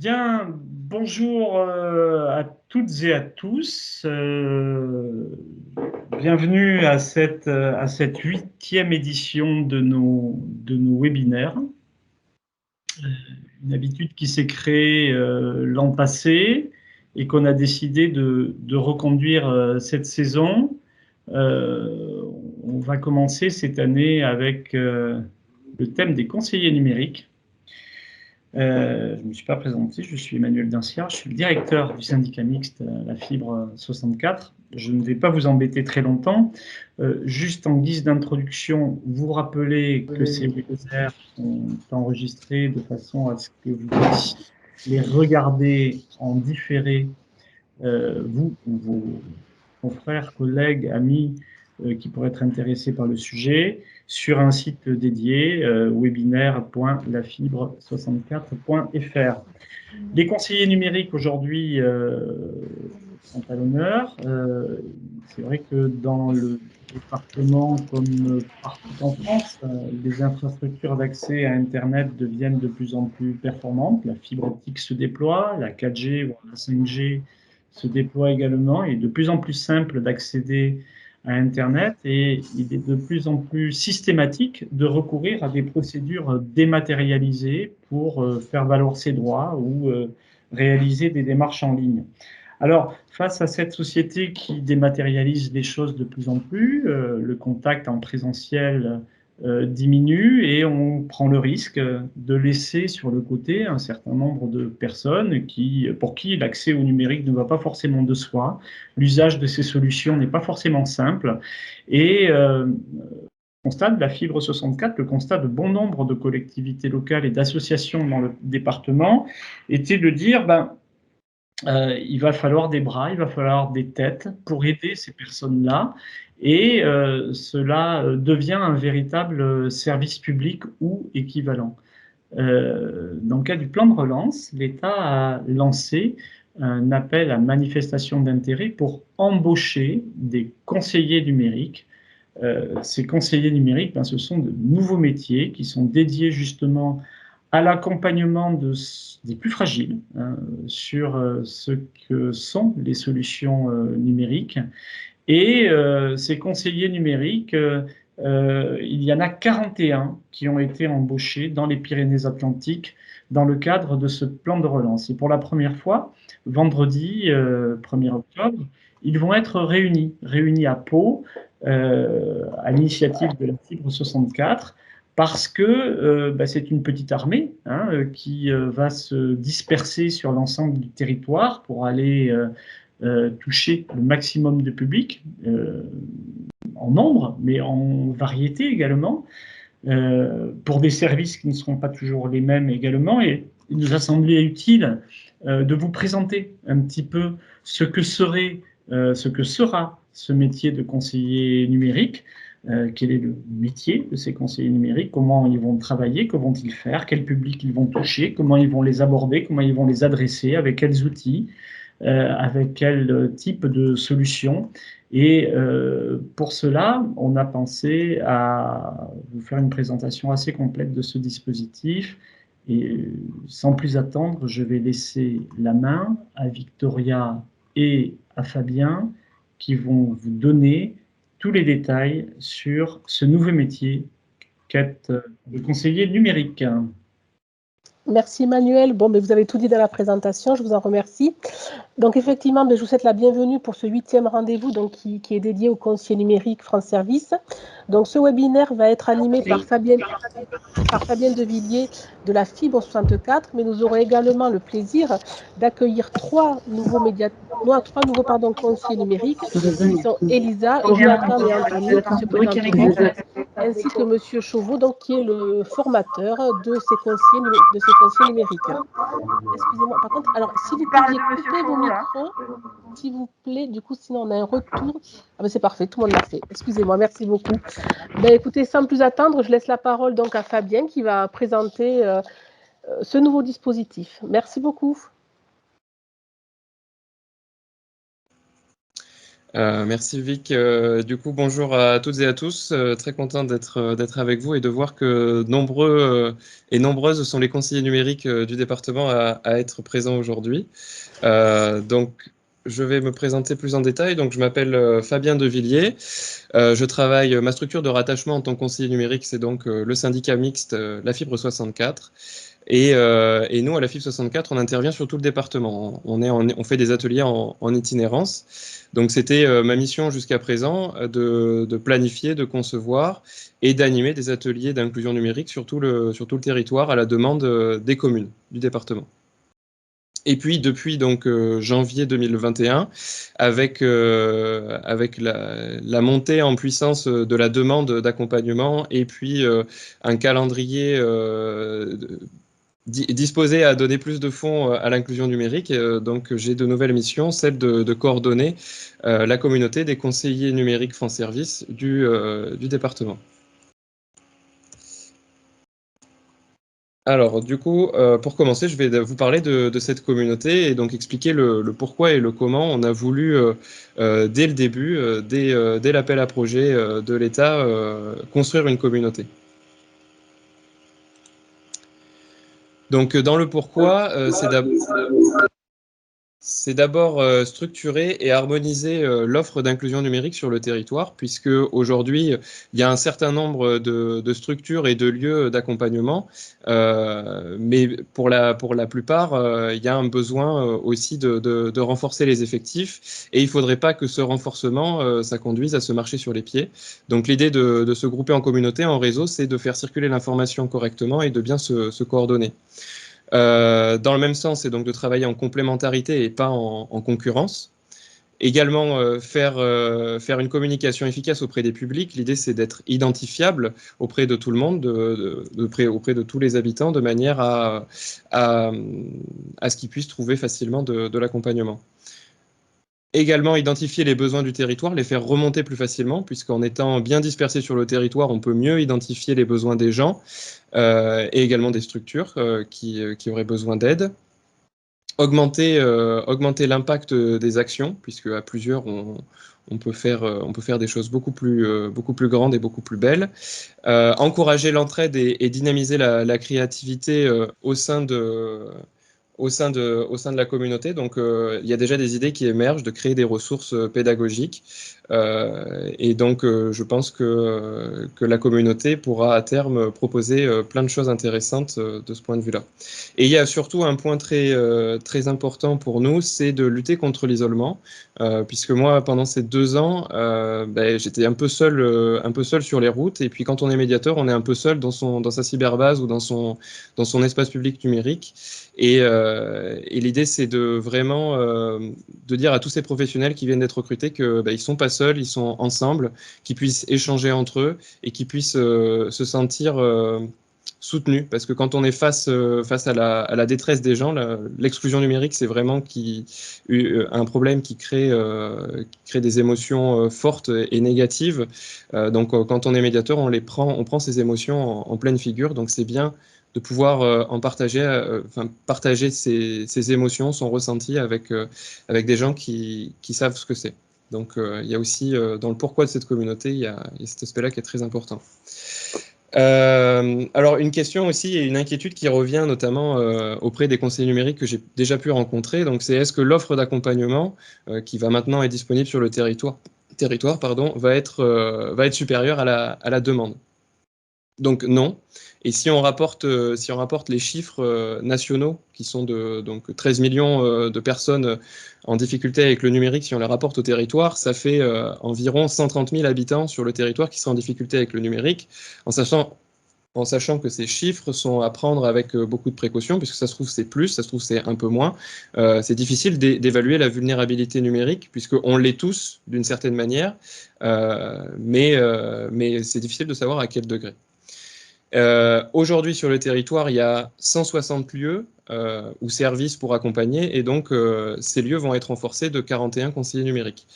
Bien, bonjour à toutes et à tous. Bienvenue à cette 8e édition de nos webinaires. Une habitude qui s'est créée l'an passé et qu'on a décidé de reconduire cette saison. On va commencer cette année avec le thème des conseillers numériques. Je ne me suis pas présenté, je suis Emmanuel Dinciard, je suis le directeur du syndicat mixte La Fibre 64. Je ne vais pas vous embêter très longtemps. Juste en guise d'introduction, vous rappeler que ces webinaires sont enregistrés de façon à ce que vous puissiez les regarder en différé, vous ou vos confrères, collègues, amis qui pourraient être intéressés par le sujet, sur un site dédié, webinaire.lafibre64.fr. Les conseillers numériques aujourd'hui sont à l'honneur. C'est vrai que dans le département, comme partout en France, les infrastructures d'accès à Internet deviennent de plus en plus performantes. La fibre optique se déploie, la 4G ou la 5G se déploie également, et de plus en plus simple d'accéder à Internet, et il est de plus en plus systématique de recourir à des procédures dématérialisées pour faire valoir ses droits ou réaliser des démarches en ligne. Alors, face à cette société qui dématérialise les choses de plus en plus, le contact en présentiel diminue et on prend le risque de laisser sur le côté un certain nombre de personnes pour qui l'accès au numérique ne va pas forcément de soi. L'usage de ces solutions n'est pas forcément simple et le constat de la Fibre 64, le constat de bon nombre de collectivités locales et d'associations dans le département était de dire il va falloir des bras, il va falloir des têtes pour aider ces personnes-là. Et cela devient un véritable service public ou équivalent. Dans le cas du plan de relance, l'État a lancé un appel à manifestation d'intérêt pour embaucher des conseillers numériques. Ces conseillers numériques, ce sont de nouveaux métiers qui sont dédiés justement à l'accompagnement des plus fragiles sur ce que sont les solutions numériques. Et ces conseillers numériques, il y en a 41 qui ont été embauchés dans les Pyrénées-Atlantiques dans le cadre de ce plan de relance. Et pour la première fois, vendredi 1er octobre, ils vont être réunis à Pau, à l'initiative de la Fibre 64, parce que c'est une petite armée qui va se disperser sur l'ensemble du territoire pour aller toucher le maximum de public, en nombre, mais en variété également, pour des services qui ne seront pas toujours les mêmes également. Et il nous a semblé utile de vous présenter un petit peu ce que sera ce métier de conseiller numérique. Quel est le métier de ces conseillers numériques, comment ils vont travailler, que vont-ils faire, quel public ils vont toucher, comment ils vont les aborder, comment ils vont les adresser, avec quels outils, avec quel type de solution. Et pour cela, on a pensé à vous faire une présentation assez complète de ce dispositif. Et sans plus attendre, je vais laisser la main à Victoria et à Fabien qui vont vous donner tous les détails sur ce nouveau métier qu'être le conseiller numérique. Merci Emmanuel. Bon, mais vous avez tout dit dans la présentation, je vous en remercie. Donc effectivement, je vous souhaite la bienvenue pour ce 8e rendez-vous qui est dédié au conseiller numérique France Service. Donc ce webinaire va être animé par Fabienne de Villiers de la Fibre 64, mais nous aurons également le plaisir d'accueillir trois nouveaux conseillers numériques, qui sont Elisa, Jonathan et Anthony, qui se présenteront, ainsi que Monsieur Chauveau, donc, qui est le formateur de ces conseillers numériques. Excusez-moi, par contre, alors si vous pouviez couper vos micros, s'il vous plaît, du coup, sinon on a un retour. Ah ben c'est parfait, tout le monde l'a fait. Excusez-moi, merci beaucoup. Écoutez, sans plus attendre, je laisse la parole donc à Fabien qui va présenter ce nouveau dispositif. Merci beaucoup. Merci Vic. Du coup, bonjour à toutes et à tous. Très content d'être avec vous et de voir que nombreux et nombreuses sont les conseillers numériques du département à être présents aujourd'hui. Donc, je vais me présenter plus en détail. Donc, je m'appelle Fabien Devilliers. Je travaille, ma structure de rattachement en tant que conseiller numérique, c'est donc le syndicat mixte La Fibre 64. Et nous, à la FIB 64, on intervient sur tout le département. On fait des ateliers en itinérance. Donc, c'était ma mission jusqu'à présent de planifier, de concevoir et d'animer des ateliers d'inclusion numérique sur tout le territoire à la demande des communes du département. Et puis, depuis donc janvier 2021, avec la montée en puissance de la demande d'accompagnement et puis un calendrier disposé à donner plus de fonds à l'inclusion numérique. Donc, j'ai de nouvelles missions, celle de coordonner la communauté des conseillers numériques France Service du département. Alors, du coup, pour commencer, je vais vous parler de cette communauté et donc expliquer le pourquoi et le comment on a voulu, dès le début, dès l'appel à projet de l'État, construire une communauté. Donc, dans le pourquoi, c'est d'abord structurer et harmoniser l'offre d'inclusion numérique sur le territoire, puisque aujourd'hui, il y a un certain nombre de structures et de lieux d'accompagnement, mais pour la plupart, il y a un besoin aussi de renforcer les effectifs, et il ne faudrait pas que ce renforcement, ça conduise à se marcher sur les pieds. Donc l'idée de se grouper en communauté, en réseau, c'est de faire circuler l'information correctement et de bien se coordonner. Dans le même sens, c'est donc de travailler en complémentarité et pas en concurrence. Également, faire une communication efficace auprès des publics. L'idée, c'est d'être identifiable auprès de tout le monde, auprès de tous les habitants, de manière à ce qu'ils puissent trouver facilement de l'accompagnement. Également, identifier les besoins du territoire, les faire remonter plus facilement, puisqu'en étant bien dispersé sur le territoire, on peut mieux identifier les besoins des gens et également des structures qui auraient besoin d'aide. Augmenter l'impact des actions, puisque à plusieurs, on peut faire des choses beaucoup plus grandes et beaucoup plus belles. Encourager l'entraide et dynamiser la créativité au sein de la communauté. Donc, il y a déjà des idées qui émergent de créer des ressources pédagogiques. Et donc, je pense que la communauté pourra à terme proposer plein de choses intéressantes de ce point de vue-là. Et il y a surtout un point très important pour nous, c'est de lutter contre l'isolement. Puisque moi, pendant ces 2 ans, j'étais un peu seul sur les routes. Et puis, quand on est médiateur, on est un peu seul dans sa cyberbase ou dans son espace public numérique. Et l'idée, c'est de vraiment de dire à tous ces professionnels qui viennent d'être recrutés qu'ils ne sont pas seuls, ils sont ensemble, qu'ils puissent échanger entre eux et qu'ils puissent se sentir soutenus. Parce que quand on est face à la détresse des gens, l'exclusion numérique, c'est vraiment un problème qui crée des émotions fortes et négatives. Donc, quand on est médiateur, on prend ces émotions en pleine figure. Donc, c'est bien de pouvoir partager ses émotions, son ressenti avec des gens qui savent ce que c'est. Donc, il y a aussi, dans le pourquoi de cette communauté, il y a cet aspect-là qui est très important. Alors, une question aussi et une inquiétude qui revient notamment auprès des conseillers numériques que j'ai déjà pu rencontrer, donc c'est est-ce que l'offre d'accompagnement qui va maintenant être disponible sur le territoire va être supérieure à la demande? Donc non. Et si on rapporte les chiffres nationaux, qui sont donc 13 millions de personnes en difficulté avec le numérique, si on les rapporte au territoire, ça fait environ 130 000 habitants sur le territoire qui seraient en difficulté avec le numérique, en sachant que ces chiffres sont à prendre avec beaucoup de précautions, puisque ça se trouve c'est plus, ça se trouve c'est un peu moins. C'est difficile d'évaluer la vulnérabilité numérique, puisqu'on l'est tous d'une certaine manière, mais c'est difficile de savoir à quel degré. Aujourd'hui, sur le territoire, il y a 160 lieux ou services pour accompagner, et donc ces lieux vont être renforcés de 41 conseillers numériques.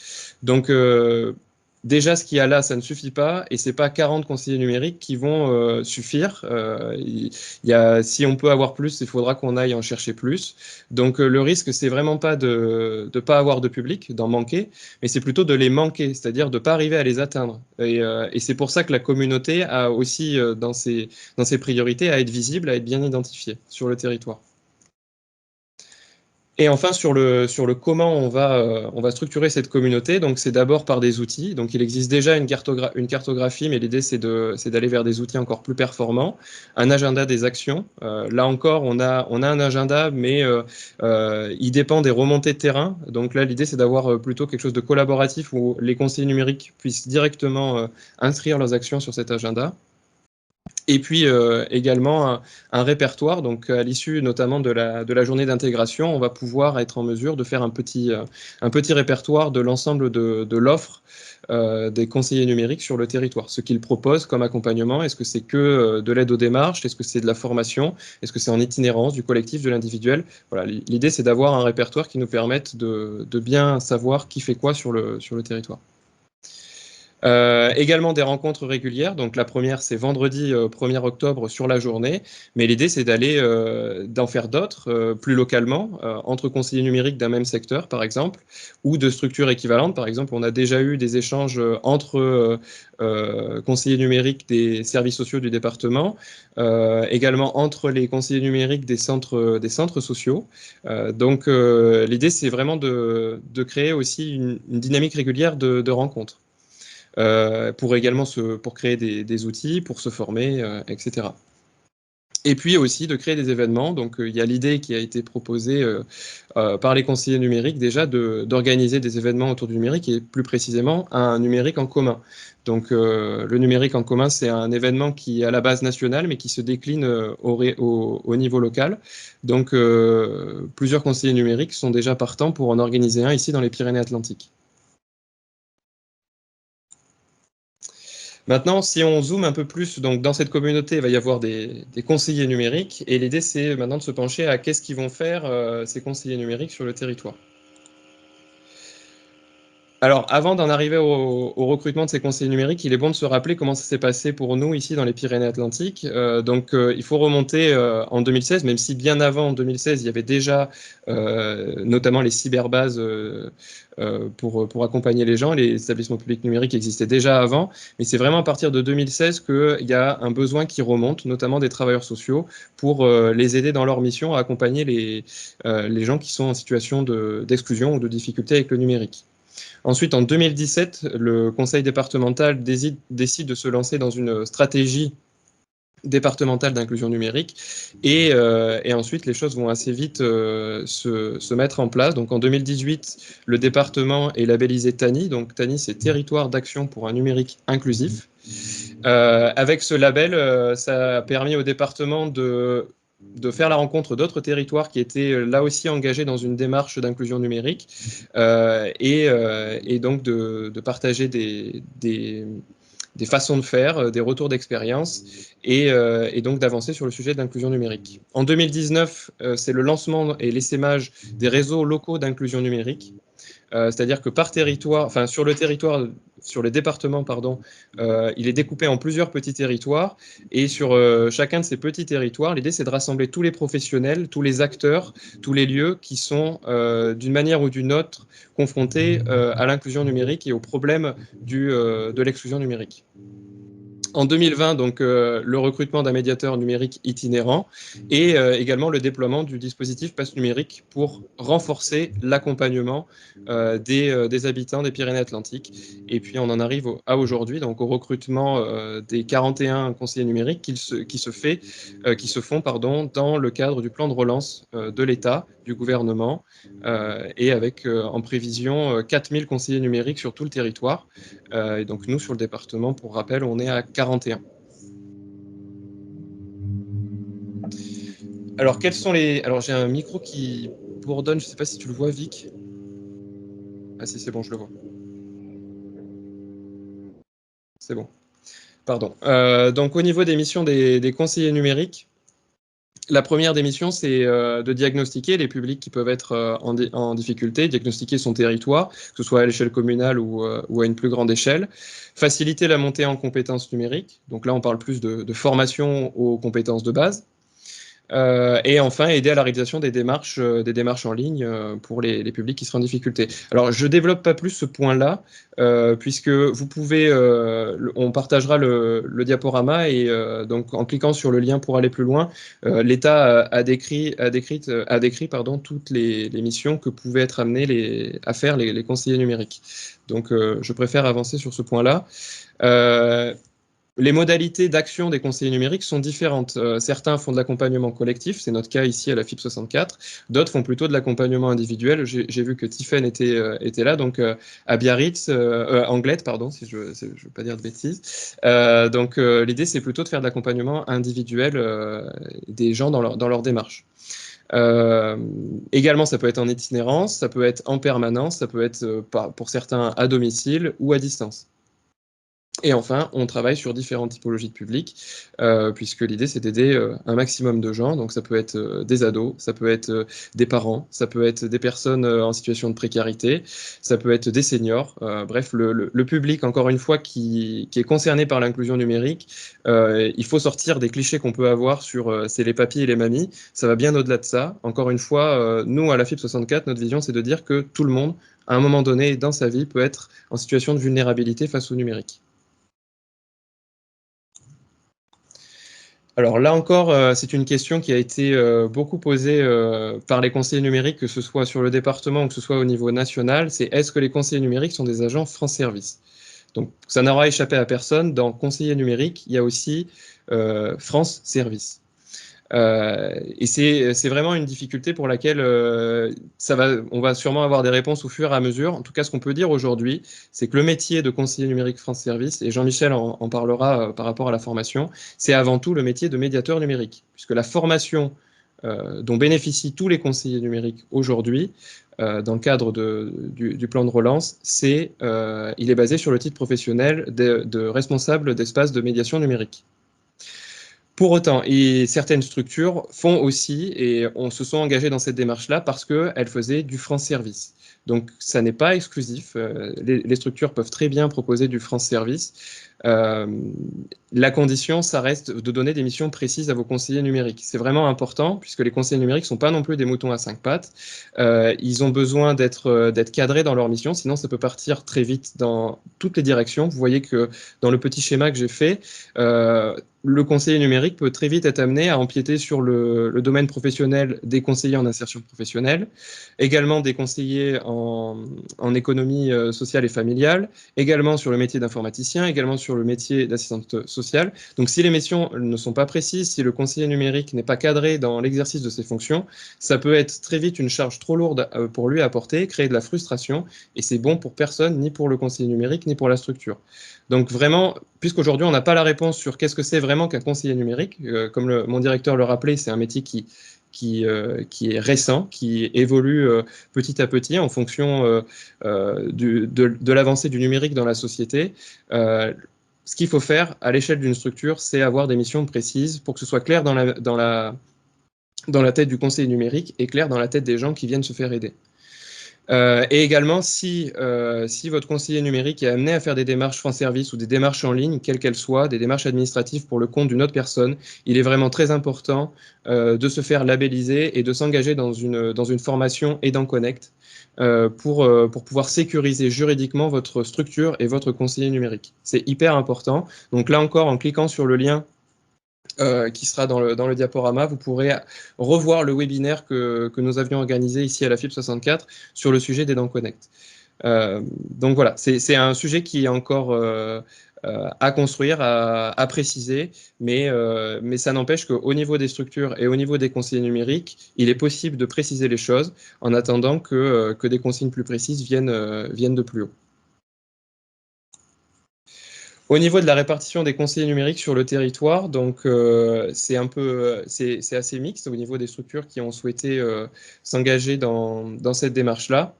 Donc, déjà ce qu'il y a là, ça ne suffit pas, et c'est pas 40 conseillers numériques qui vont suffire. Si on peut avoir plus, il faudra qu'on aille en chercher plus. Donc le risque, c'est vraiment pas de ne pas avoir de public, d'en manquer, mais c'est plutôt de les manquer, c'est-à-dire de ne pas arriver à les atteindre. Et c'est pour ça que la communauté a aussi dans ses priorités à être visible, à être bien identifiée sur le territoire. Et enfin, sur le comment on va structurer cette communauté, donc c'est d'abord par des outils. Donc il existe déjà une cartographie, mais l'idée c'est d'aller vers des outils encore plus performants. Un agenda des actions. Là encore, on a un agenda, mais il dépend des remontées de terrain. Donc là, l'idée c'est d'avoir plutôt quelque chose de collaboratif où les conseillers numériques puissent directement inscrire leurs actions sur cet agenda. Et puis également un répertoire, donc à l'issue notamment de la journée d'intégration, on va pouvoir être en mesure de faire un petit répertoire de l'ensemble de l'offre des conseillers numériques sur le territoire. Ce qu'ils proposent comme accompagnement, est-ce que c'est que de l'aide aux démarches, est-ce que c'est de la formation, est-ce que c'est en itinérance, du collectif, de l'individuel? Voilà, l'idée c'est d'avoir un répertoire qui nous permette de bien savoir qui fait quoi sur le territoire. Également des rencontres régulières. Donc la première, c'est vendredi 1er octobre sur la journée. Mais l'idée, c'est d'en faire d'autres, plus localement, entre conseillers numériques d'un même secteur, par exemple, ou de structures équivalentes. Par exemple, on a déjà eu des échanges entre conseillers numériques des services sociaux du département, également entre les conseillers numériques des centres sociaux. Donc l'idée, c'est vraiment de créer aussi une dynamique régulière de rencontres. Pour créer des outils, pour se former, etc. Et puis aussi de créer des événements. Donc il y a l'idée qui a été proposée par les conseillers numériques déjà d'organiser des événements autour du numérique et plus précisément un numérique en commun. Donc le numérique en commun, c'est un événement qui est à la base nationale mais qui se décline au niveau local. Donc plusieurs conseillers numériques sont déjà partants pour en organiser un ici dans les Pyrénées-Atlantiques. Maintenant, si on zoome un peu plus, donc dans cette communauté, il va y avoir des conseillers numériques, et l'idée, c'est maintenant de se pencher à qu'est-ce qu'ils vont faire ces conseillers numériques sur le territoire. Alors, avant d'en arriver au recrutement de ces conseillers numériques, il est bon de se rappeler comment ça s'est passé pour nous ici dans les Pyrénées-Atlantiques. Il faut remonter en 2016, même si bien avant en 2016, il y avait déjà notamment les cyberbases pour accompagner les gens. Les établissements publics numériques existaient déjà avant, mais c'est vraiment à partir de 2016 qu'il y a un besoin qui remonte, notamment des travailleurs sociaux, pour les aider dans leur mission à accompagner les gens qui sont en situation d'exclusion ou de difficulté avec le numérique. Ensuite, en 2017, le conseil départemental décide de se lancer dans une stratégie départementale d'inclusion numérique et ensuite les choses vont assez vite se mettre en place. Donc en 2018, le département est labellisé TANI, donc TANI c'est Territoire d'action pour un numérique inclusif. Avec ce label, ça a permis au département de faire la rencontre d'autres territoires qui étaient là aussi engagés dans une démarche d'inclusion numérique et donc de partager des façons de faire, des retours d'expérience et donc d'avancer sur le sujet de l'inclusion numérique. En 2019, c'est le lancement et l'essaimage des réseaux locaux d'inclusion numérique. C'est-à-dire que par territoire, enfin sur le territoire, sur les départements, pardon, il est découpé en plusieurs petits territoires et sur chacun de ces petits territoires, l'idée c'est de rassembler tous les professionnels, tous les acteurs, tous les lieux qui sont d'une manière ou d'une autre confrontés à l'inclusion numérique et aux problèmes de l'exclusion numérique. En 2020, donc, le recrutement d'un médiateur numérique itinérant et également le déploiement du dispositif Pass numérique pour renforcer l'accompagnement des habitants des Pyrénées-Atlantiques. Et puis, on en arrive à aujourd'hui, donc au recrutement des 41 conseillers numériques qui se font dans le cadre du plan de relance de l'État, du gouvernement, et avec en prévision 4000 conseillers numériques sur tout le territoire. Et donc nous, sur le département, pour rappel, on est à 41. Alors, quels sont les... Alors, j'ai un micro qui bourdonne, je ne sais pas si tu le vois, Vic. Ah si, c'est bon, je le vois. C'est bon. Pardon. Donc, au niveau des missions des conseillers numériques, La première des missions, c'est de diagnostiquer les publics qui peuvent être en difficulté, diagnostiquer son territoire, que ce soit à l'échelle communale ou à une plus grande échelle, faciliter la montée en compétences numériques, donc là on parle plus de formation aux compétences de base, et enfin aider à la réalisation des démarches en ligne pour les publics qui seraient en difficulté. Alors je développe pas plus ce point-là, puisque vous pouvez, on partagera le diaporama, et donc en cliquant sur le lien pour aller plus loin, l'État a décrit toutes les missions que pouvaient être amenés à faire les conseillers numériques. Donc je préfère avancer sur ce point-là. Les modalités d'action des conseillers numériques sont différentes. Certains font de l'accompagnement collectif, c'est notre cas ici à la FIP 64. D'autres font plutôt de l'accompagnement individuel. J'ai vu que Tiffaine était là, donc à Biarritz, Anglette, pardon, si je ne veux pas dire de bêtises. Donc l'idée, c'est plutôt de faire de l'accompagnement individuel des gens dans leur démarche. Également, ça peut être en itinérance, ça peut être en permanence, ça peut être pour certains à domicile ou à distance. Et enfin, on travaille sur différentes typologies de publics, puisque l'idée, c'est d'aider un maximum de gens. Donc, ça peut être des ados, ça peut être des parents, ça peut être des personnes en situation de précarité, ça peut être des seniors. Bref, le public, encore une fois, qui est concerné par l'inclusion numérique, il faut sortir des clichés qu'on peut avoir sur c'est les papis et les mamies. Ça va bien au-delà de ça. Encore une fois, nous, à la FIP 64, notre vision, c'est de dire que tout le monde, à un moment donné dans sa vie, peut être en situation de vulnérabilité face au numérique. Alors là encore, c'est une question qui a été beaucoup posée par les conseillers numériques, que ce soit sur le département ou que ce soit au niveau national, c'est est-ce que les conseillers numériques sont des agents France Service? Donc ça n'aura échappé à personne, dans conseillers numériques, il y a aussi France Service. Et c'est vraiment une difficulté pour laquelle on va sûrement avoir des réponses au fur et à mesure. En tout cas, ce qu'on peut dire aujourd'hui, c'est que le métier de conseiller numérique France Service, et Jean-Michel en parlera par rapport à la formation, c'est avant tout le métier de médiateur numérique, puisque la formation dont bénéficient tous les conseillers numériques aujourd'hui, dans le cadre du plan de relance, il est basé sur le titre professionnel de responsable d'espace de médiation numérique. Pour autant, et certaines structures font aussi, et se sont engagées dans cette démarche-là parce qu'elles faisaient du France Service. Donc, ça n'est pas exclusif. Les structures peuvent très bien proposer du France Service. La condition, ça reste de donner des missions précises à vos conseillers numériques. C'est vraiment important, puisque les conseillers numériques ne sont pas non plus des moutons à 5 pattes. Ils ont besoin d'être cadrés dans leur mission, sinon ça peut partir très vite dans toutes les directions. Vous voyez que dans le petit schéma que j'ai fait, le conseiller numérique peut très vite être amené à empiéter sur le domaine professionnel des conseillers en insertion professionnelle, également des conseillers en économie sociale et familiale, également sur le métier d'informaticien, également sur le métier d'assistante sociale. Donc si les missions ne sont pas précises, si le conseiller numérique n'est pas cadré dans l'exercice de ses fonctions, ça peut être très vite une charge trop lourde pour lui à porter, créer de la frustration, et c'est bon pour personne, ni pour le conseiller numérique, ni pour la structure. Donc vraiment, puisqu'aujourd'hui on n'a pas la réponse sur qu'est-ce que c'est vraiment qu'un conseiller numérique, comme mon directeur le rappelait, c'est un métier qui est récent, qui évolue petit à petit en fonction de l'avancée du numérique dans la société. Ce qu'il faut faire à l'échelle d'une structure, c'est avoir des missions précises pour que ce soit clair dans la tête du conseiller numérique et clair dans la tête des gens qui viennent se faire aider. Et également, si votre conseiller numérique est amené à faire des démarches France Service ou des démarches en ligne, quelles qu'elles soient, des démarches administratives pour le compte d'une autre personne, il est vraiment très important de se faire labelliser et de s'engager dans une formation Aidant Connect pour pouvoir sécuriser juridiquement votre structure et votre conseiller numérique. C'est hyper important. Donc là encore, en cliquant sur le lien qui sera dans le diaporama, vous pourrez revoir le webinaire que nous avions organisé ici à la FIP 64 sur le sujet d'Aidant Connect. Donc voilà, c'est un sujet qui est encore à construire, à préciser, mais ça n'empêche qu'au niveau des structures et au niveau des conseillers numériques, il est possible de préciser les choses en attendant que des consignes plus précises viennent de plus haut. Au niveau de la répartition des conseillers numériques sur le territoire, donc c'est assez mixte au niveau des structures qui ont souhaité s'engager dans cette démarche-là.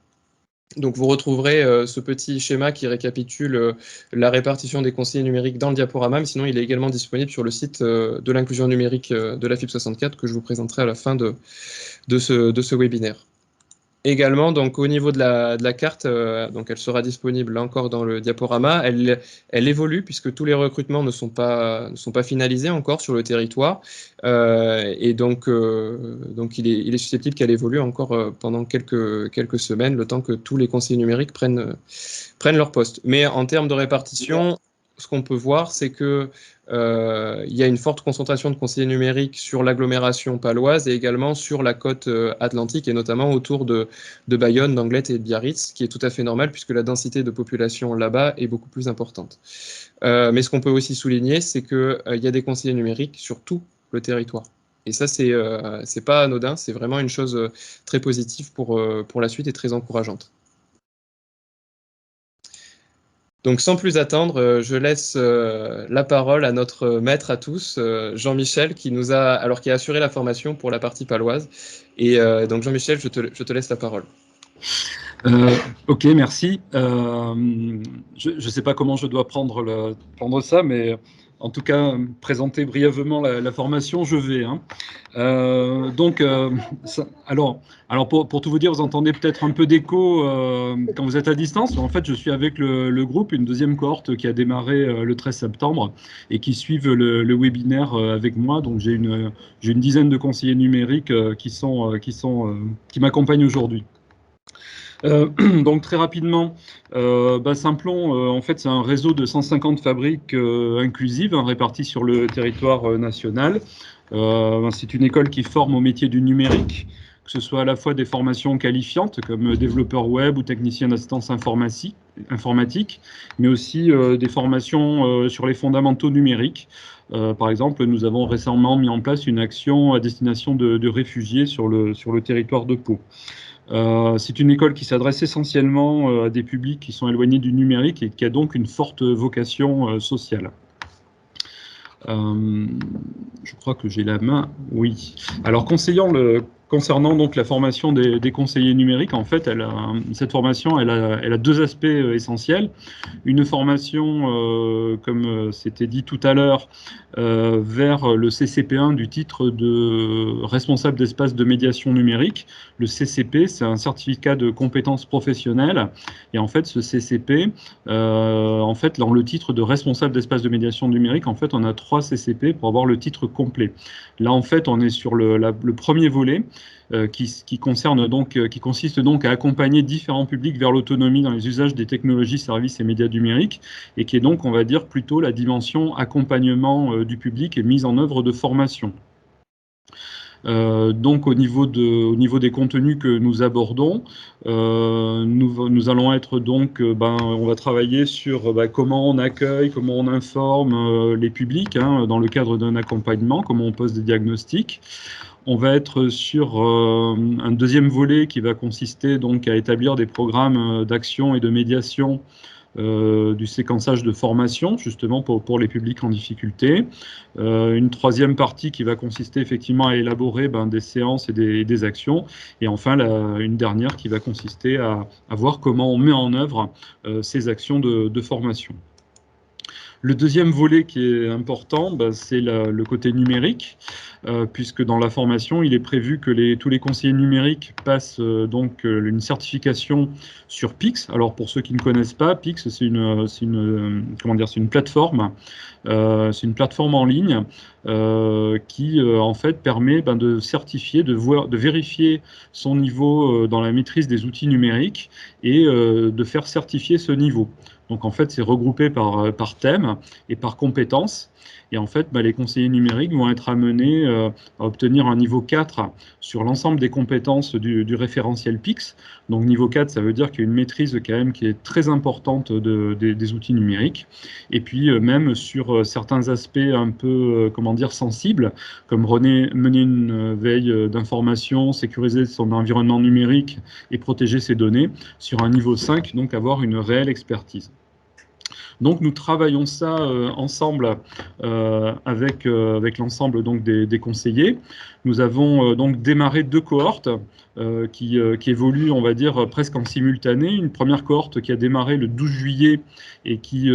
Donc, vous retrouverez ce petit schéma qui récapitule la répartition des conseillers numériques dans le diaporama, mais sinon, il est également disponible sur le site de l'inclusion numérique de la FIP 64 que je vous présenterai à la fin de ce webinaire. Également, donc, au niveau de la carte, donc elle sera disponible là encore dans le diaporama. Elle évolue puisque tous les recrutements ne sont pas finalisés encore sur le territoire. Et donc il est susceptible qu'elle évolue encore pendant quelques semaines, le temps que tous les conseillers numériques prennent leur poste. Mais en termes de répartition, ce qu'on peut voir, c'est que il y a une forte concentration de conseillers numériques sur l'agglomération paloise et également sur la côte atlantique et notamment autour de Bayonne, d'Anglet et de Biarritz, ce qui est tout à fait normal puisque la densité de population là-bas est beaucoup plus importante. Mais ce qu'on peut aussi souligner, c'est qu'il y a des conseillers numériques sur tout le territoire. Et ça, c'est pas anodin, c'est vraiment une chose très positive pour la suite et très encourageante. Donc, sans plus attendre, je laisse la parole à notre maître à tous, Jean-Michel, qui a assuré la formation pour la partie paloise. Et donc, Jean-Michel, je te laisse la parole. Ok, merci. Je ne sais pas comment je dois prendre ça, mais en tout cas, présenter brièvement la formation, je vais. Hein. Alors pour tout vous dire, vous entendez peut-être un peu d'écho quand vous êtes à distance. En fait, je suis avec le groupe, une deuxième cohorte qui a démarré le 13 septembre et qui suivent le webinaire avec moi. Donc j'ai une dizaine de conseillers numériques qui m'accompagnent aujourd'hui. Donc très rapidement, Simplon, en fait, c'est un réseau de 150 fabriques inclusives réparties sur le territoire national. C'est une école qui forme au métier du numérique, que ce soit à la fois des formations qualifiantes comme développeur web ou technicien d'assistance informatique, mais aussi des formations sur les fondamentaux numériques. Par exemple, nous avons récemment mis en place une action à destination de réfugiés sur le territoire de Pau. C'est une école qui s'adresse essentiellement à des publics qui sont éloignés du numérique et qui a donc une forte vocation sociale. Je crois que j'ai la main. Oui. Alors, concernant donc la formation des conseillers numériques, en fait, cette formation, elle a deux aspects essentiels. Une formation, comme c'était dit tout à l'heure, vers le CCP1 du titre de responsable d'espace de médiation numérique. Le CCP, c'est un certificat de compétences professionnelles. Et en fait, ce CCP, en fait, dans le titre de responsable d'espace de médiation numérique, en fait, on a 3 CCP pour avoir le titre complet. Là, en fait, on est sur le premier volet qui consiste donc à accompagner différents publics vers l'autonomie dans les usages des technologies, services et médias numériques, et qui est donc, on va dire, plutôt la dimension accompagnement du public et mise en œuvre de formation. Donc au niveau des contenus que nous abordons, nous allons être donc, on va travailler sur comment on accueille, comment on informe les publics dans le cadre d'un accompagnement, comment on pose des diagnostics. On va être sur un deuxième volet qui va consister donc à établir des programmes d'action et de médiation du séquençage de formation, justement pour les publics en difficulté. Une troisième partie qui va consister effectivement à élaborer des séances et des actions. Et enfin, une dernière qui va consister à voir comment on met en œuvre ces actions de formation. Le deuxième volet qui est important, c'est le côté numérique, puisque dans la formation, il est prévu que tous les conseillers numériques passent donc une certification sur Pix. Alors pour ceux qui ne connaissent pas, Pix, c'est une plateforme. C'est une plateforme en ligne qui en fait permet de certifier, de vérifier son niveau dans la maîtrise des outils numériques et de faire certifier ce niveau. Donc en fait, c'est regroupé par thème et par compétences. Et en fait, les conseillers numériques vont être amenés à obtenir un niveau 4 sur l'ensemble des compétences du référentiel PIX. Donc niveau 4, ça veut dire qu'il y a une maîtrise quand même qui est très importante des outils numériques. Et puis même sur certains aspects un peu, sensibles, comme mener une veille d'information, sécuriser son environnement numérique et protéger ses données, sur un niveau 5, donc avoir une réelle expertise. Donc nous travaillons ça ensemble avec l'ensemble donc des conseillers. Nous avons donc démarré 2 cohortes qui évoluent, on va dire, presque en simultané. Une première cohorte qui a démarré le 12 juillet et qui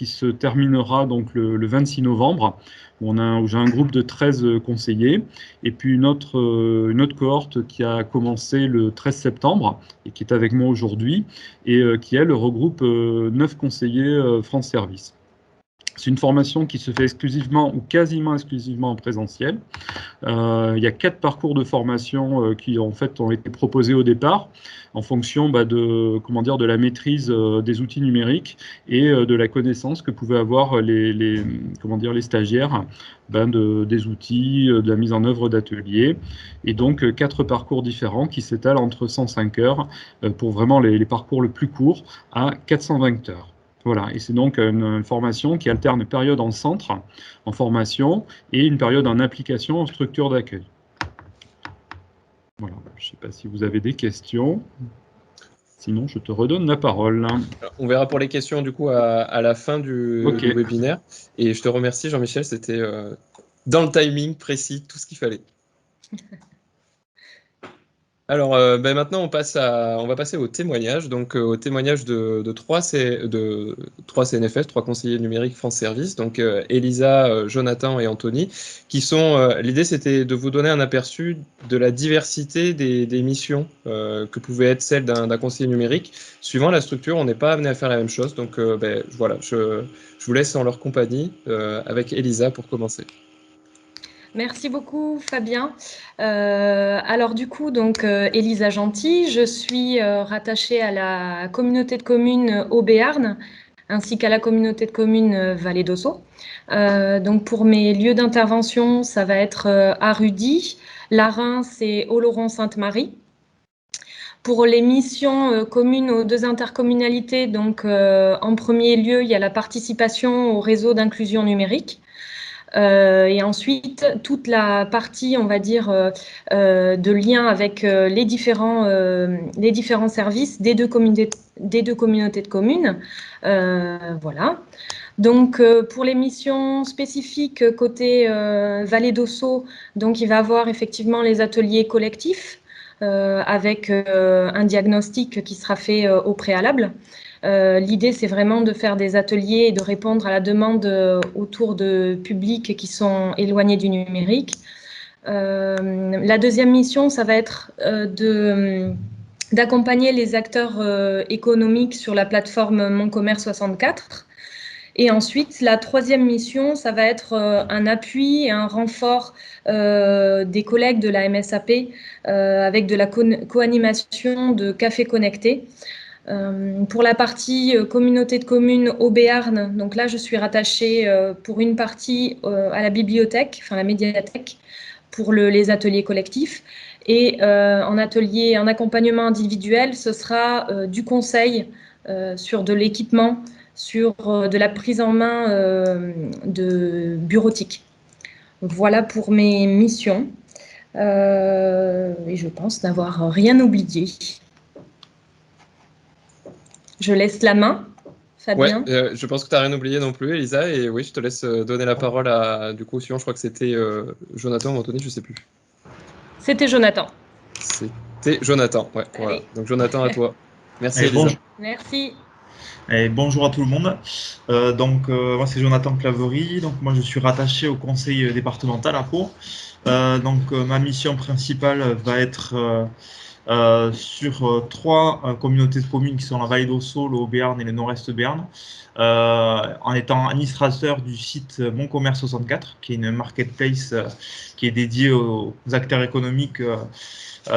se terminera donc le 26 novembre. Où j'ai un groupe de 13 conseillers, et puis une autre cohorte qui a commencé le 13 septembre et qui est avec moi aujourd'hui, et qui, elle, regroupe 9 conseillers France Service. C'est une formation qui se fait exclusivement ou quasiment exclusivement en présentiel. Il y a 4 parcours de formation qui en fait ont été proposés au départ en fonction de la maîtrise des outils numériques et de la connaissance que pouvaient avoir les stagiaires des outils, de la mise en œuvre d'ateliers. Et donc 4 parcours différents qui s'étalent entre 105 heures pour vraiment les parcours le plus courts à 420 heures. Voilà, et c'est donc une formation qui alterne une période en centre, en formation, et une période en application en structure d'accueil. Voilà, je ne sais pas si vous avez des questions. Sinon, je te redonne la parole. On verra pour les questions du coup à la fin du webinaire. Et je te remercie Jean-Michel, c'était dans le timing précis, tout ce qu'il fallait. Alors maintenant on va passer au témoignage, donc au témoignage de 3 CNFS, 3 conseillers numériques France Service, donc Elisa, Jonathan et Anthony, qui sont, l'idée c'était de vous donner un aperçu de la diversité des missions que pouvaient être celles d'un conseiller numérique. Suivant la structure, on n'est pas amené à faire la même chose, donc voilà, je vous laisse en leur compagnie avec Elisa pour commencer. Merci beaucoup Fabien. Alors du coup, donc Elisa Gentil, je suis rattachée à la communauté de communes Haut-Béarn ainsi qu'à la communauté de communes Vallée d'Ossau. Donc pour mes lieux d'intervention, ça va être à Rudy, la Reims et Oloron-Sainte-Marie. Pour les missions communes aux 2 intercommunalités, donc en premier lieu, il y a la participation au réseau d'inclusion numérique. Et ensuite, toute la partie, on va dire, de lien avec les différents services des deux communautés de communes. Voilà. Donc, pour les missions spécifiques côté Vallée d'Ossau, donc il va y avoir effectivement les ateliers collectifs avec un diagnostic qui sera fait au préalable. L'idée, c'est vraiment de faire des ateliers et de répondre à la demande autour de publics qui sont éloignés du numérique. La deuxième mission, ça va être d'accompagner les acteurs économiques sur la plateforme Mon Commerce 64. Et ensuite, la troisième mission, ça va être un appui et un renfort des collègues de la MSAP avec de la co-animation de cafés connectés. Pour la partie communauté de communes au Béarn, donc là je suis rattachée pour une partie à la bibliothèque, enfin la médiathèque, pour les ateliers collectifs. Et en accompagnement individuel, ce sera du conseil sur de l'équipement, sur de la prise en main de bureautique. Voilà pour mes missions. Et je pense n'avoir rien oublié. Je laisse la main, Fabien. Ouais, je pense que tu n'as rien oublié non plus, Elisa. Et oui, je te laisse donner la parole du coup, suivant, je crois que c'était Jonathan ou Anthony, je ne sais plus. C'était Jonathan. C'était Jonathan, ouais. Voilà. Donc Jonathan, à toi. Merci, Elisa. Bonjour. Merci. Et bonjour à tout le monde. Moi, c'est Jonathan Claverie. Donc, moi, je suis rattaché au conseil départemental à Pau. Ma mission principale va être sur 3 communautés de communes qui sont la Vallée d'Ossau, le Haut-Béarn et le Nord-Est Béarn, en étant administrateur du site Mon Commerce 64, qui est une marketplace qui est dédiée aux acteurs économiques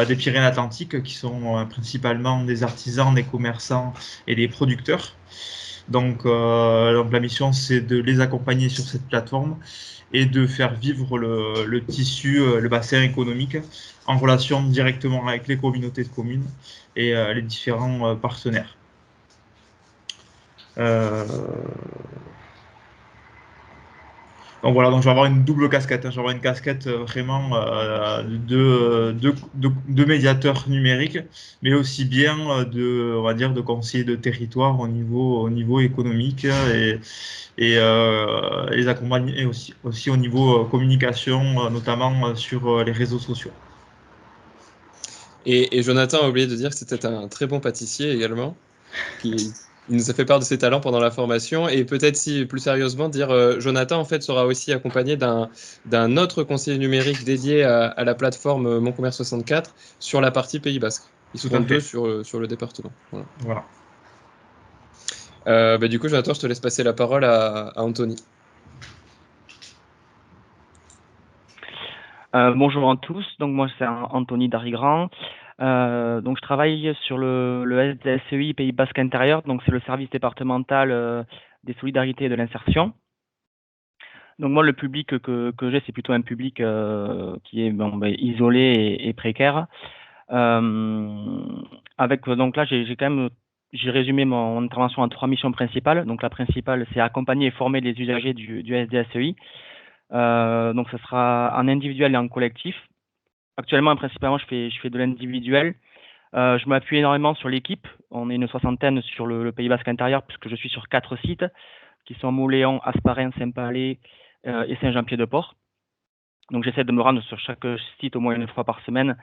des Pyrénées-Atlantiques, qui sont principalement des artisans, des commerçants et des producteurs. Donc la mission, c'est de les accompagner sur cette plateforme et de faire vivre le tissu, le bassin économique en relation directement avec les communautés de communes et les différents partenaires. Donc voilà, donc je vais avoir une double casquette. Je vais avoir une casquette vraiment de médiateur numérique, mais aussi bien on va dire, de conseiller de territoire au niveau économique et les accompagner aussi au niveau communication, notamment sur les réseaux sociaux. Et Jonathan a oublié de dire que c'était un très bon pâtissier également, il nous a fait part de ses talents pendant la formation. Et peut-être, si plus sérieusement, dire Jonathan en fait sera aussi accompagné d'un autre conseiller numérique dédié à la plateforme Mon Commerce 64 sur la partie Pays Basque. Ils seront deux sur le département. Voilà. Du coup, Jonathan, je te laisse passer la parole à Anthony. Bonjour à tous, donc moi c'est Anthony Darigrand. Donc je travaille sur le SDSEI Pays Basque Intérieur, donc c'est le service départemental des solidarités et de l'insertion. Donc moi le public que j'ai, c'est plutôt un public qui est isolé et précaire. Donc là j'ai résumé mon intervention en 3 missions principales. Donc la principale, c'est accompagner et former les usagers du SDSEI. Donc ce sera en individuel et en collectif. Actuellement, principalement, je fais de l'individuel. Je m'appuie énormément sur l'équipe. On est une 60aine sur le Pays Basque intérieur, puisque je suis sur 4 sites, qui sont Mauléon, Hasparren, Saint-Palais et Saint-Jean-Pied-de-Port. Donc j'essaie de me rendre sur chaque site au moins 1 fois par semaine,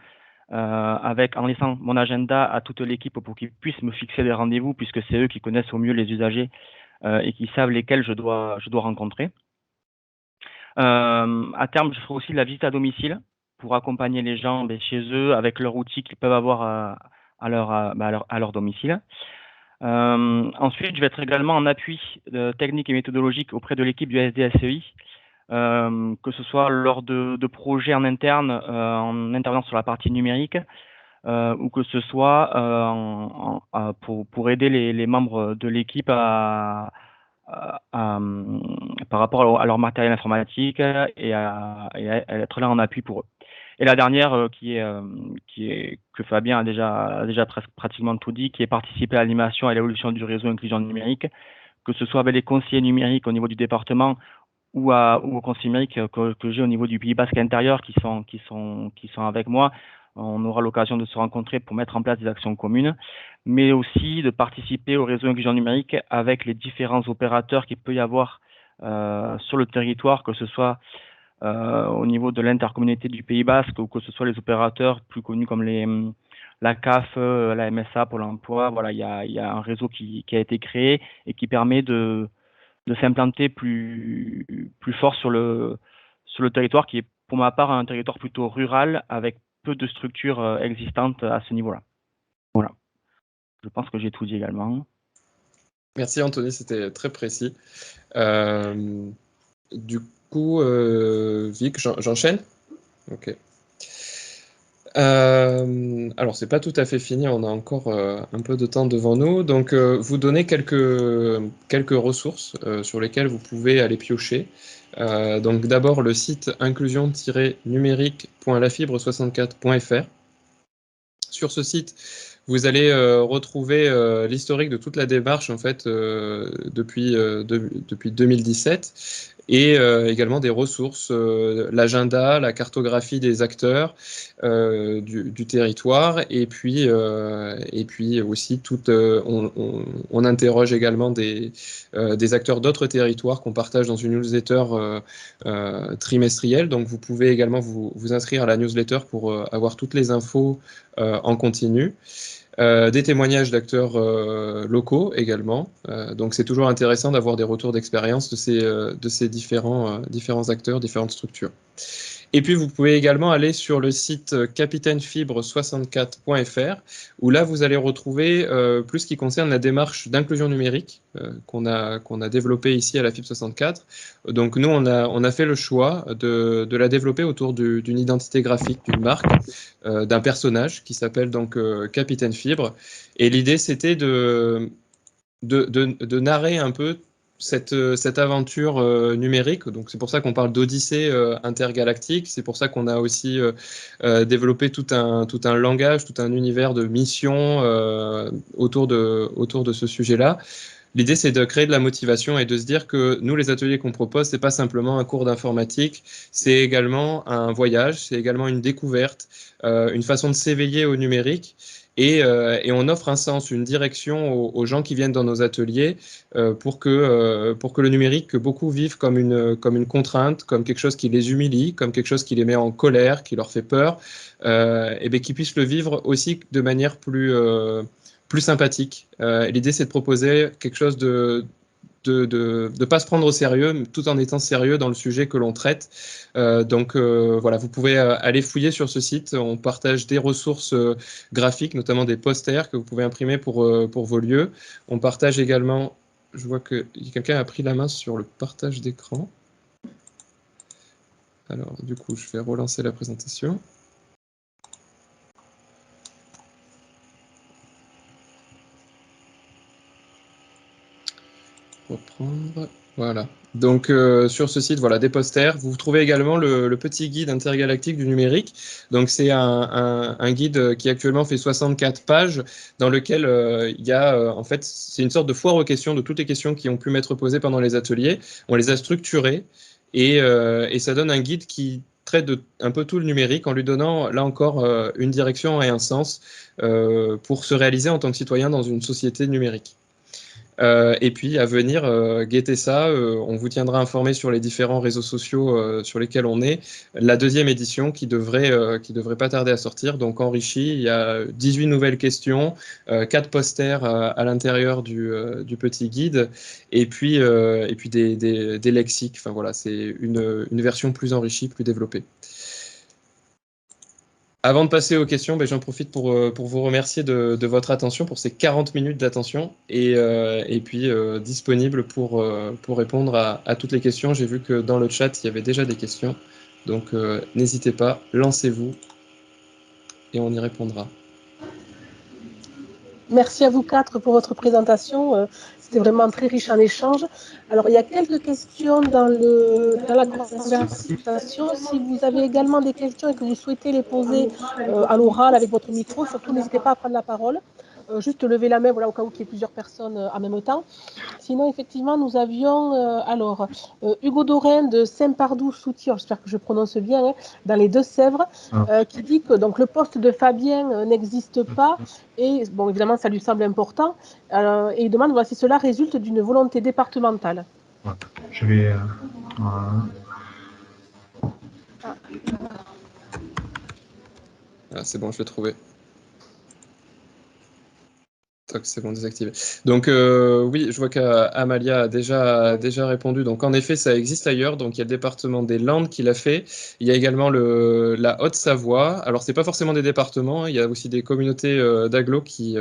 en laissant mon agenda à toute l'équipe pour qu'ils puissent me fixer des rendez-vous, puisque c'est eux qui connaissent au mieux les usagers et qui savent lesquels je dois rencontrer. À terme, je ferai aussi la visite à domicile pour accompagner les gens chez eux avec leurs outils qu'ils peuvent avoir à leur domicile. Ensuite, je vais être également en appui technique et méthodologique auprès de l'équipe du SDSEI, que ce soit lors de projets en interne, en intervenant sur la partie numérique, ou que ce soit pour aider les membres de l'équipe par rapport à leur matériel informatique et à être là en appui pour eux. Et la dernière, que Fabien a déjà pratiquement tout dit, qui est participer à l'animation et à l'évolution du réseau inclusion numérique, que ce soit avec les conseillers numériques au niveau du département ou aux conseillers numériques que j'ai au niveau du Pays Basque intérieur qui sont avec moi. On aura l'occasion de se rencontrer pour mettre en place des actions communes, mais aussi de participer au réseau inclusion numérique avec les différents opérateurs qu'il peut y avoir sur le territoire, que ce soit au niveau de l'intercommunauté du Pays Basque ou que ce soit les opérateurs plus connus comme la CAF, la MSA, Pôle emploi. Voilà, il y a un réseau qui a été créé et qui permet de s'implanter plus fort sur le territoire, qui est pour ma part un territoire plutôt rural avec peu de structures existantes à ce niveau-là. Voilà. Je pense que j'ai tout dit également. Merci Anthony, c'était très précis. Du coup, Vic, j'enchaîne ? Ok. Alors, c'est pas tout à fait fini, on a encore un peu de temps devant nous. Donc, vous donner quelques ressources sur lesquelles vous pouvez aller piocher. Donc, d'abord, le site inclusion-numérique.lafibre64.fr. Sur ce site, vous allez retrouver l'historique de toute la démarche en fait depuis 2017 et également des ressources, l'agenda, la cartographie des acteurs du territoire et puis aussi on interroge également des acteurs d'autres territoires qu'on partage dans une newsletter trimestrielle. Donc vous pouvez également vous inscrire à la newsletter pour avoir toutes les infos en continu. Des témoignages d'acteurs locaux également. Donc c'est toujours intéressant d'avoir des retours d'expérience de ces différents acteurs, différentes structures. Et puis vous pouvez également aller sur le site capitainefibre64.fr où là vous allez retrouver plus ce qui concerne la démarche d'inclusion numérique qu'on a développée ici à la Fibre 64. Donc nous on a fait le choix de la développer autour d'une identité graphique d'une marque, d'un personnage qui s'appelle donc Capitaine Fibre. Et l'idée c'était de narrer un peu cette aventure numérique. Donc c'est pour ça qu'on parle d'odyssée intergalactique. C'est pour ça qu'on a aussi développé tout un langage, tout un univers de mission autour de ce sujet-là. L'idée, c'est de créer de la motivation et de se dire que nous, les ateliers qu'on propose, c'est pas simplement un cours d'informatique, c'est également un voyage, c'est également une découverte, une façon de s'éveiller au numérique. Et on offre un sens, une direction aux gens qui viennent dans nos ateliers pour que le numérique, que beaucoup vivent comme une contrainte, comme quelque chose qui les humilie, comme quelque chose qui les met en colère, qui leur fait peur, et bien qu'ils puissent le vivre aussi de manière plus sympathique. L'idée, c'est de proposer quelque chose de pas se prendre au sérieux, tout en étant sérieux dans le sujet que l'on traite. Donc voilà, vous pouvez aller fouiller sur ce site. On partage des ressources graphiques, notamment des posters que vous pouvez imprimer pour vos lieux. On partage également, je vois que quelqu'un a pris la main sur le partage d'écran. Alors du coup, je vais relancer la présentation. Reprendre. Voilà. Donc sur ce site, voilà, des posters. Vous trouvez également le petit guide intergalactique du numérique. Donc c'est un guide qui actuellement fait 64 pages, dans lequel il y a en fait, c'est une sorte de foire aux questions de toutes les questions qui ont pu m'être posées pendant les ateliers. On les a structurées et ça donne un guide qui traite de un peu tout le numérique en lui donnant là encore une direction et un sens pour se réaliser en tant que citoyen dans une société numérique. Et puis à venir guetter ça, on vous tiendra informé sur les différents réseaux sociaux sur lesquels on est. La deuxième édition qui devrait pas tarder à sortir, donc enrichie. Il y a 18 nouvelles questions, 4 posters à l'intérieur du petit guide, et puis des lexiques. Enfin voilà, c'est une version plus enrichie, plus développée. Avant de passer aux questions, j'en profite pour vous remercier de votre attention, pour ces 40 minutes d'attention, et puis disponible pour répondre à toutes les questions. J'ai vu que dans le chat, il y avait déjà des questions, donc n'hésitez pas, lancez-vous, et on y répondra. Merci à vous quatre pour votre présentation. C'était vraiment très riche en échanges. Alors, il y a quelques questions dans la conversation. Si vous avez également des questions et que vous souhaitez les poser à l'oral avec votre micro, surtout n'hésitez pas à prendre la parole. Juste lever la main, voilà, au cas où il y ait plusieurs personnes en même temps. Sinon, effectivement, nous avions Hugo Dorin de Saint-Pardoux-Soutier, j'espère que je prononce bien, hein, dans les Deux-Sèvres, qui dit que donc, le poste de Fabien n'existe pas, et bon, évidemment, ça lui semble important, et il demande voilà, si cela résulte d'une volonté départementale. Je vais... Ah, c'est bon, je l'ai trouvé. C'est bon, désactivé. Donc oui, je vois qu'Amalia a déjà répondu. Donc en effet, ça existe ailleurs. Donc il y a le département des Landes qui l'a fait. Il y a également la Haute-Savoie. Alors c'est pas forcément des départements. Il y a aussi des communautés d'agglos qui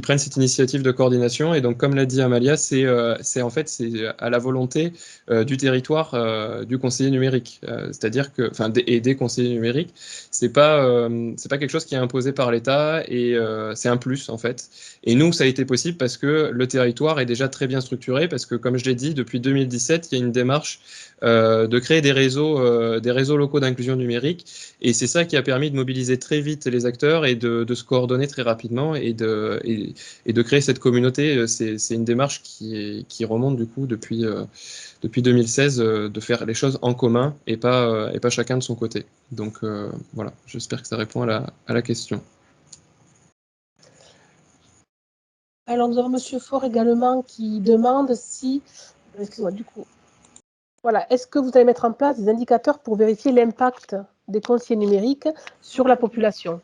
prennent cette initiative de coordination. Et donc, comme l'a dit Amalia, c'est en fait à la volonté du territoire du conseiller numérique. C'est-à-dire que, enfin, des conseillers numériques, c'est pas quelque chose qui est imposé par l'État, et c'est un plus en fait. Et nous, ça a été possible parce que le territoire est déjà très bien structuré, parce que, comme je l'ai dit, depuis 2017, il y a une démarche de créer des réseaux locaux d'inclusion numérique, et c'est ça qui a permis de mobiliser très vite les acteurs et de se coordonner très rapidement et de créer cette communauté. C'est une démarche qui remonte du coup depuis 2016, de faire les choses en commun et pas chacun de son côté. Donc voilà, j'espère que ça répond à la question. Alors nous avons Monsieur Faure également qui demande si, excusez-moi du coup, voilà, est-ce que vous allez mettre en place des indicateurs pour vérifier l'impact des conseillers numériques sur la population?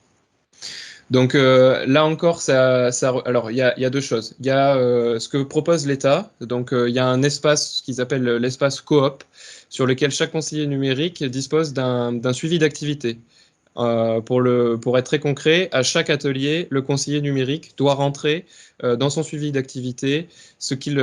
Donc là encore, alors il y a deux choses. Il y a ce que propose l'État. Donc il y a un espace qu'ils appellent l'espace coop, sur lequel chaque conseiller numérique dispose d'un suivi d'activité. Pour être très concret, à chaque atelier, le conseiller numérique doit rentrer dans son suivi d'activité ce qu'il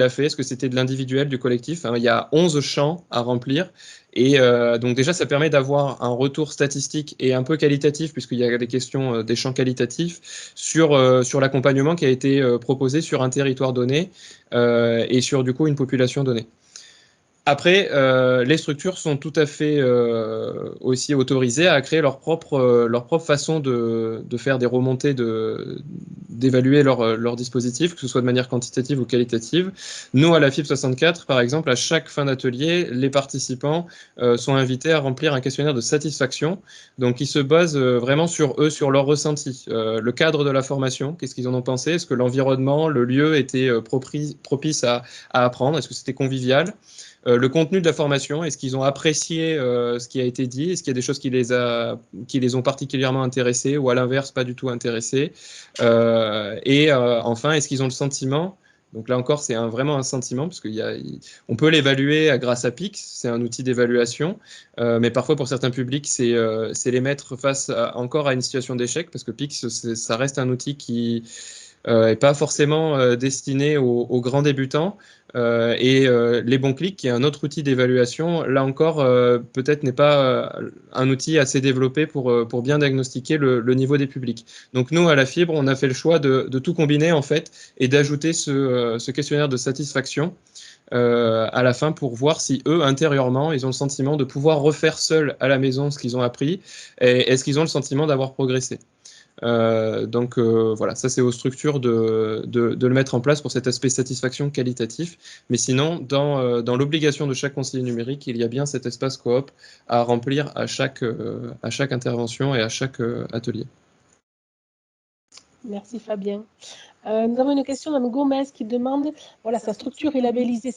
a fait, est-ce que c'était de l'individuel, du collectif. Il y a 11 champs à remplir, et donc déjà ça permet d'avoir un retour statistique et un peu qualitatif, puisqu'il y a des questions, des champs qualitatifs sur l'accompagnement qui a été proposé sur un territoire donné et sur du coup une population donnée. Après, les structures sont tout à fait aussi autorisées à créer leur propre façon de faire des remontées, d'évaluer leur dispositif, que ce soit de manière quantitative ou qualitative. Nous, à la FIB 64, par exemple, à chaque fin d'atelier, les participants sont invités à remplir un questionnaire de satisfaction, donc qui se base vraiment sur eux, sur leur ressenti. Le cadre de la formation, qu'est-ce qu'ils en ont pensé? Est-ce que l'environnement, le lieu était propice à apprendre? Est-ce que c'était convivial? Le contenu de la formation, est-ce qu'ils ont apprécié ce qui a été dit? Est-ce qu'il y a des choses qui les ont particulièrement intéressés ou à l'inverse pas du tout intéressés? Enfin, est-ce qu'ils ont le sentiment, donc là encore c'est vraiment un sentiment, parce on peut l'évaluer grâce à PIX, c'est un outil d'évaluation, mais parfois pour certains publics c'est les mettre face encore à une situation d'échec, parce que PIX ça reste un outil qui n'est pas forcément destiné aux grands débutants. Les bons clics, qui est un autre outil d'évaluation, là encore, peut-être n'est pas un outil assez développé pour bien diagnostiquer le niveau des publics. Donc nous, à la Fibre, on a fait le choix de tout combiner en fait et d'ajouter ce questionnaire de satisfaction à la fin pour voir si eux, intérieurement, ils ont le sentiment de pouvoir refaire seuls à la maison ce qu'ils ont appris et est-ce qu'ils ont le sentiment d'avoir progressé. Voilà, ça c'est aux structures de le mettre en place pour cet aspect satisfaction qualitatif. Mais sinon, dans l'obligation de chaque conseiller numérique, il y a bien cet espace coop à remplir à chaque intervention et à chaque atelier. Merci Fabien. Nous avons une question d'Mme Gomez qui demande, voilà, sa structure est labellisée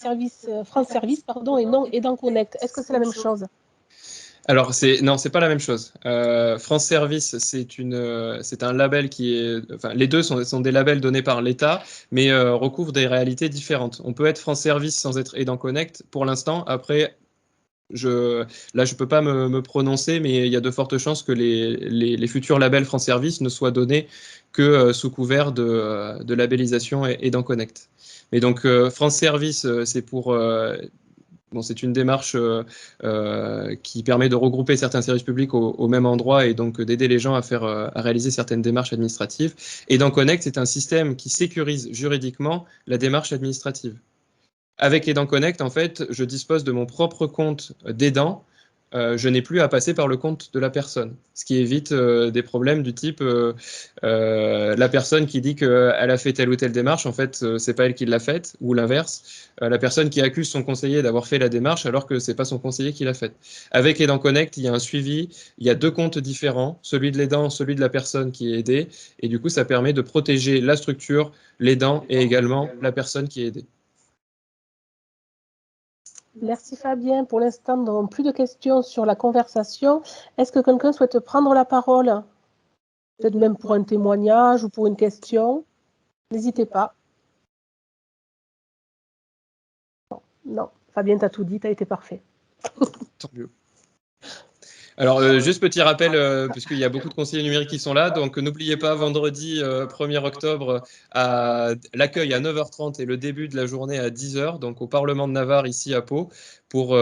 France Service, pardon, et non Aidant Connect. Est-ce que c'est la même chose? Alors, non, c'est pas la même chose. France Service, c'est un label enfin, les deux sont des labels donnés par l'État, mais recouvrent des réalités différentes. On peut être France Service sans être Aidant Connect pour l'instant. Après, je peux pas me prononcer, mais il y a de fortes chances que les futurs labels France Service ne soient donnés que sous couvert de labellisation Aidant Connect. Mais donc, France Service, c'est pour... Bon, c'est une démarche qui permet de regrouper certains services publics au même endroit et donc d'aider les gens à réaliser certaines démarches administratives. Aidant Connect, c'est un système qui sécurise juridiquement la démarche administrative. Avec Aidant Connect, en fait, je dispose de mon propre compte d'aidant. Je n'ai plus à passer par le compte de la personne, ce qui évite des problèmes du type la personne qui dit qu'elle a fait telle ou telle démarche, en fait, c'est pas elle qui l'a faite, ou l'inverse, la personne qui accuse son conseiller d'avoir fait la démarche alors que c'est pas son conseiller qui l'a faite. Avec Aidant Connect, il y a un suivi, il y a deux comptes différents, celui de l'aidant, celui de la personne qui est aidée, et du coup, ça permet de protéger la structure, l'aidant et également la personne qui est aidée. Merci Fabien. Pour l'instant, nous n'avons plus de questions sur la conversation. Est-ce que quelqu'un souhaite prendre la parole? Peut-être même pour un témoignage ou pour une question. N'hésitez pas. Non, Fabien, tu as tout dit, tu as été parfait. Tant mieux. Alors, juste petit rappel, puisqu'il y a beaucoup de conseillers numériques qui sont là, donc n'oubliez pas, vendredi 1er octobre, l'accueil à 9h30 et le début de la journée à 10h, donc au Parlement de Navarre, ici à Pau, pour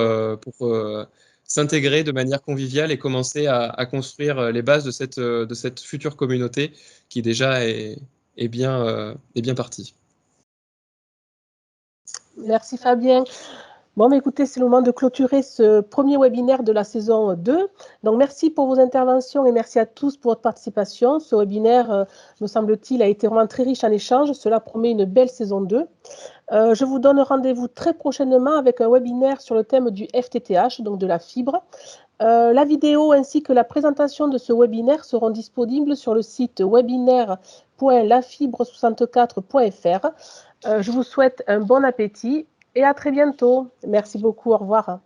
s'intégrer de manière conviviale et commencer à construire les bases de cette future communauté qui déjà est bien partie. Merci Fabien. Bon, mais écoutez, c'est le moment de clôturer ce premier webinaire de la saison 2. Donc, merci pour vos interventions et merci à tous pour votre participation. Ce webinaire, me semble-t-il, a été vraiment très riche en échanges. Cela promet une belle saison 2. Je vous donne rendez-vous très prochainement avec un webinaire sur le thème du FTTH, donc de la fibre. La vidéo ainsi que la présentation de ce webinaire seront disponibles sur le site webinaire.lafibre64.fr. Je vous souhaite un bon appétit et à très bientôt. Merci beaucoup. Au revoir.